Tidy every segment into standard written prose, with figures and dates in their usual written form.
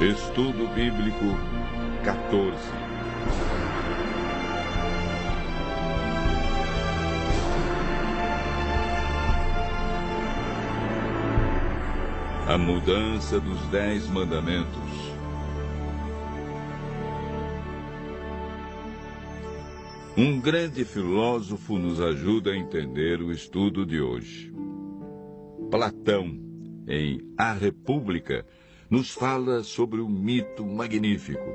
Estudo Bíblico 14. A mudança dos 10 mandamentos. Um grande filósofo nos ajuda a entender o estudo de hoje. Platão, em A República, nos fala sobre um mito magnífico.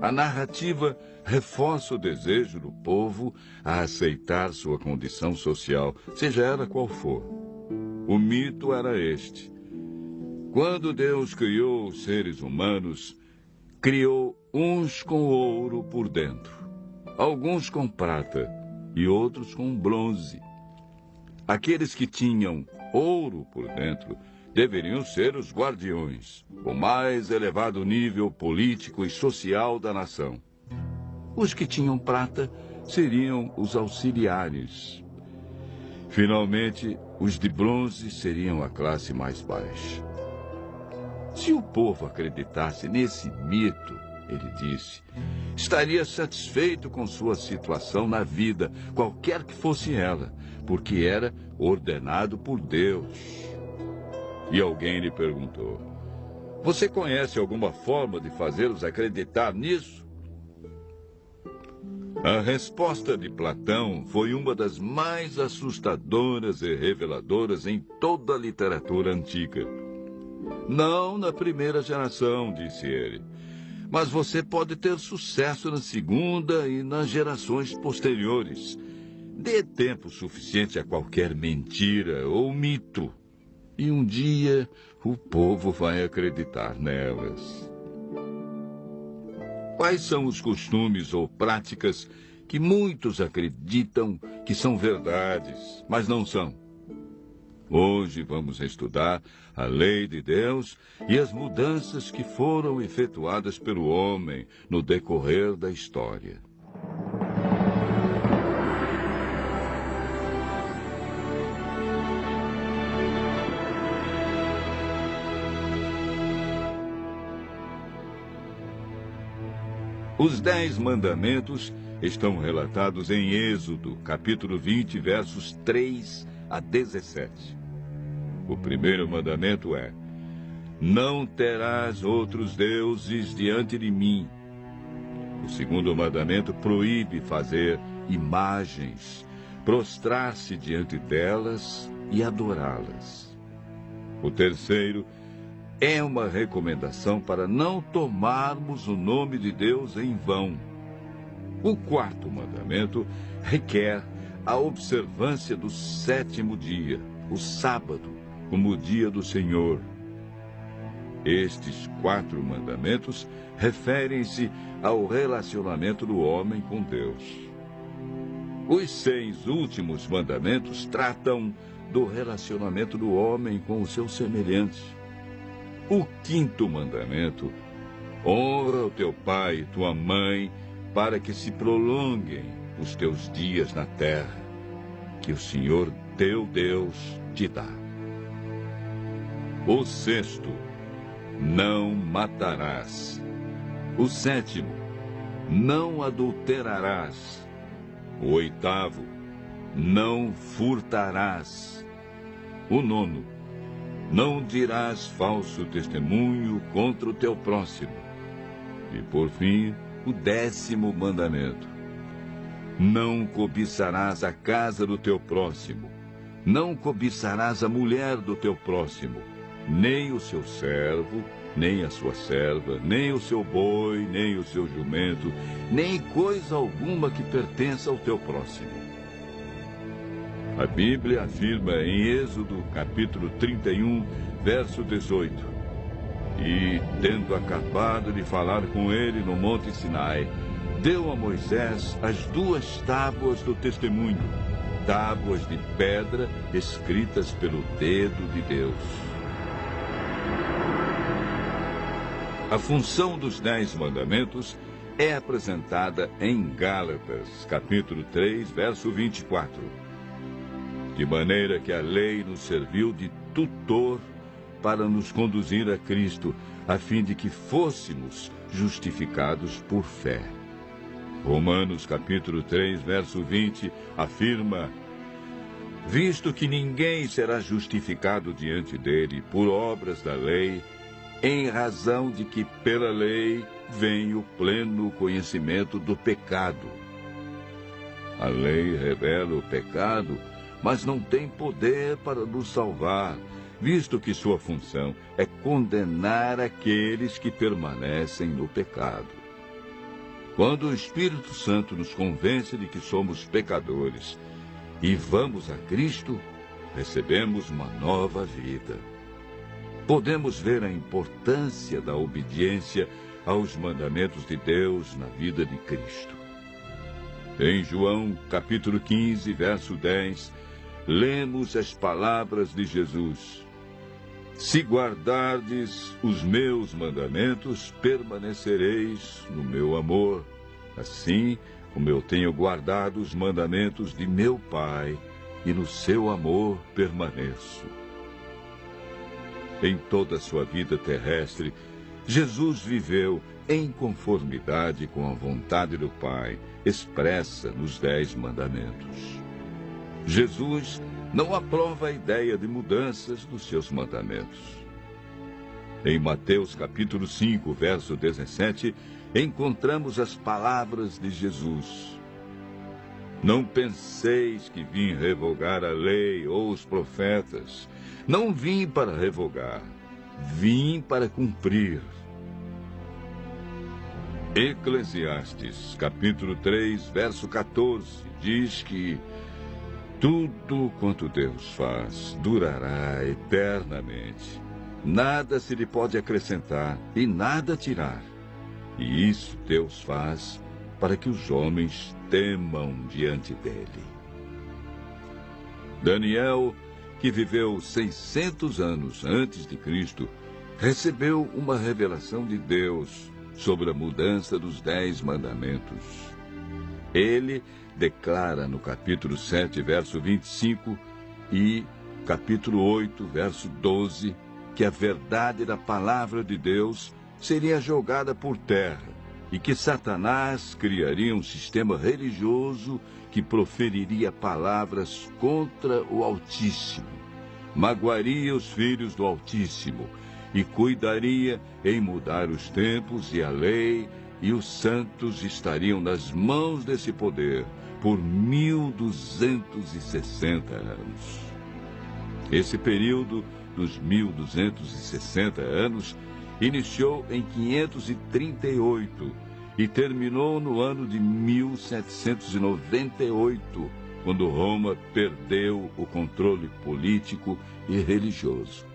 A narrativa reforça o desejo do povo a aceitar sua condição social, seja ela qual for. O mito era este: quando Deus criou os seres humanos, criou uns com ouro por dentro, alguns com prata e outros com bronze. Aqueles que tinham ouro por dentro deveriam ser os guardiões, o mais elevado nível político e social da nação. Os que tinham prata seriam os auxiliares. Finalmente, os de bronze seriam a classe mais baixa. Se o povo acreditasse nesse mito, ele disse, estaria satisfeito com sua situação na vida, qualquer que fosse ela, porque era ordenado por Deus. E alguém lhe perguntou: você conhece alguma forma de fazê-los acreditar nisso? A resposta de Platão foi uma das mais assustadoras e reveladoras em toda a literatura antiga. Não na primeira geração, disse ele, mas você pode ter sucesso na segunda e nas gerações posteriores. Dê tempo suficiente a qualquer mentira ou mito, e um dia o povo vai acreditar nelas. Quais são os costumes ou práticas que muitos acreditam que são verdades, mas não são? Hoje vamos estudar a lei de Deus e as mudanças que foram efetuadas pelo homem no decorrer da história. Os 10 mandamentos estão relatados em Êxodo, capítulo 20, versos 3 a 17. O primeiro mandamento é: não terás outros deuses diante de mim. O segundo mandamento proíbe fazer imagens, prostrar-se diante delas e adorá-las. O terceiro é uma recomendação para não tomarmos o nome de Deus em vão. O quarto mandamento requer a observância do 7º dia, o sábado, como o dia do Senhor. Estes 4 mandamentos referem-se ao relacionamento do homem com Deus. Os 6 últimos mandamentos tratam do relacionamento do homem com o seu semelhante. O 5º mandamento: honra o teu pai e tua mãe, para que se prolonguem os teus dias na terra, que o Senhor teu Deus te dá. O 6º: não matarás. O 7º: não adulterarás. O 8º: não furtarás. O 9º: não dirás falso testemunho contra o teu próximo. E, por fim, o 10º mandamento: não cobiçarás a casa do teu próximo, não cobiçarás a mulher do teu próximo, nem o seu servo, nem a sua serva, nem o seu boi, nem o seu jumento, nem coisa alguma que pertença ao teu próximo. A Bíblia afirma em Êxodo, capítulo 31, verso 18. E, tendo acabado de falar com ele no Monte Sinai, deu a Moisés as 2 tábuas do testemunho, tábuas de pedra escritas pelo dedo de Deus. A função dos 10 mandamentos é apresentada em Gálatas, capítulo 3, verso 24. De maneira que a lei nos serviu de tutor para nos conduzir a Cristo, a fim de que fôssemos justificados por fé. Romanos capítulo 3, verso 20, afirma: visto que ninguém será justificado diante dele por obras da lei, em razão de que pela lei vem o pleno conhecimento do pecado. A lei revela o pecado, mas não tem poder para nos salvar, visto que sua função é condenar aqueles que permanecem no pecado. Quando o Espírito Santo nos convence de que somos pecadores e vamos a Cristo, recebemos uma nova vida. Podemos ver a importância da obediência aos mandamentos de Deus na vida de Cristo. Em João, capítulo 15, verso 10, lemos as palavras de Jesus: se guardardes os meus mandamentos, permanecereis no meu amor, assim como eu tenho guardado os mandamentos de meu Pai, e no seu amor permaneço. Em toda a sua vida terrestre, Jesus viveu em conformidade com a vontade do Pai, expressa nos 10 mandamentos. Jesus não aprova a ideia de mudanças dos seus mandamentos. Em Mateus capítulo 5, verso 17, encontramos as palavras de Jesus: não penseis que vim revogar a lei ou os profetas. Não vim para revogar, vim para cumprir. Eclesiastes, capítulo 3, verso 14, diz que tudo quanto Deus faz durará eternamente. Nada se lhe pode acrescentar e nada tirar. E isso Deus faz para que os homens temam diante dele. Daniel, que viveu 600 anos antes de Cristo, recebeu uma revelação de Deus sobre a mudança dos 10 mandamentos. Ele declara no capítulo 7, verso 25 e capítulo 8, verso 12, que a verdade da palavra de Deus seria jogada por terra e que Satanás criaria um sistema religioso que proferiria palavras contra o Altíssimo, magoaria os filhos do Altíssimo e cuidaria em mudar os tempos e a lei, e os santos estariam nas mãos desse poder por 1260 anos. Esse período dos 1260 anos iniciou em 538 e terminou no ano de 1798, quando Roma perdeu o controle político e religioso.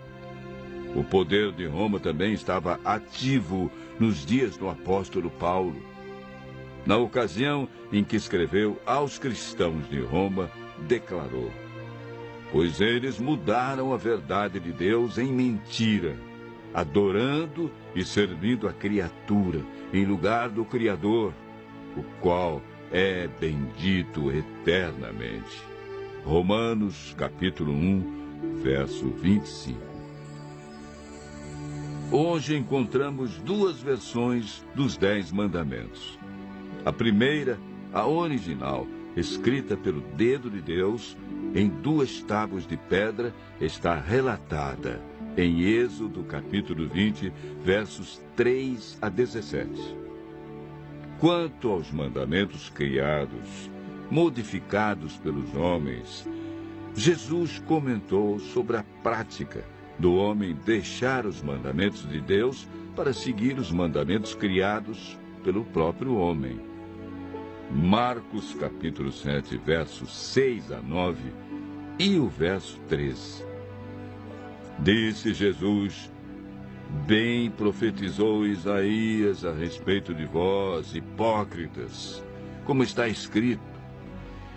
O poder de Roma também estava ativo nos dias do apóstolo Paulo. Na ocasião em que escreveu aos cristãos de Roma, declarou: pois eles mudaram a verdade de Deus em mentira, adorando e servindo a criatura em lugar do Criador, o qual é bendito eternamente. Romanos capítulo 1, verso 25. Hoje encontramos 2 versões dos 10 mandamentos. A primeira, a original, escrita pelo dedo de Deus, em 2 tábuas de pedra, está relatada em Êxodo capítulo 20, versos 3 a 17. Quanto aos mandamentos criados, modificados pelos homens, Jesus comentou sobre a prática do homem deixar os mandamentos de Deus para seguir os mandamentos criados pelo próprio homem. Marcos capítulo 7, versos 6 a 9 e o verso 13. Disse Jesus: bem profetizou Isaías a respeito de vós, hipócritas, como está escrito: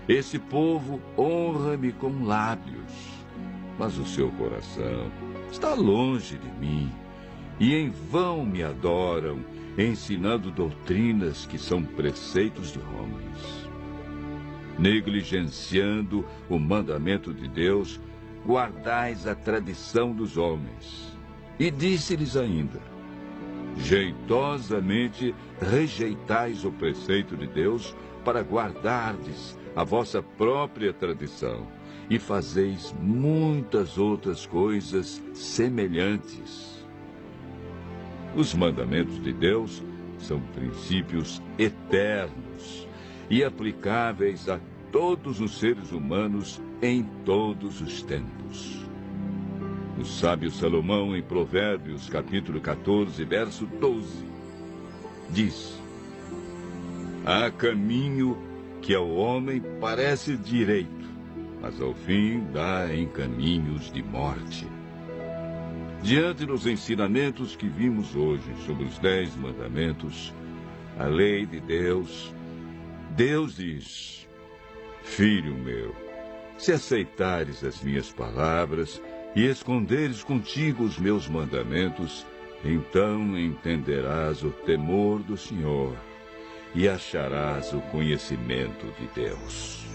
esse povo honra-me com lábios, mas o seu coração está longe de mim, e em vão me adoram, ensinando doutrinas que são preceitos de homens. Negligenciando o mandamento de Deus, guardais a tradição dos homens. E disse-lhes ainda: jeitosamente rejeitais o preceito de Deus para guardardes a vossa própria tradição, e fazeis muitas outras coisas semelhantes. Os mandamentos de Deus são princípios eternos e aplicáveis a todos os seres humanos em todos os tempos. O sábio Salomão, em Provérbios, capítulo 14, verso 12, diz: há caminho que ao homem parece direito, mas ao fim dá em caminhos de morte. Diante dos ensinamentos que vimos hoje sobre os 10 mandamentos, a lei de Deus, Deus diz: filho meu, se aceitares as minhas palavras e esconderes contigo os meus mandamentos, então entenderás o temor do Senhor e acharás o conhecimento de Deus.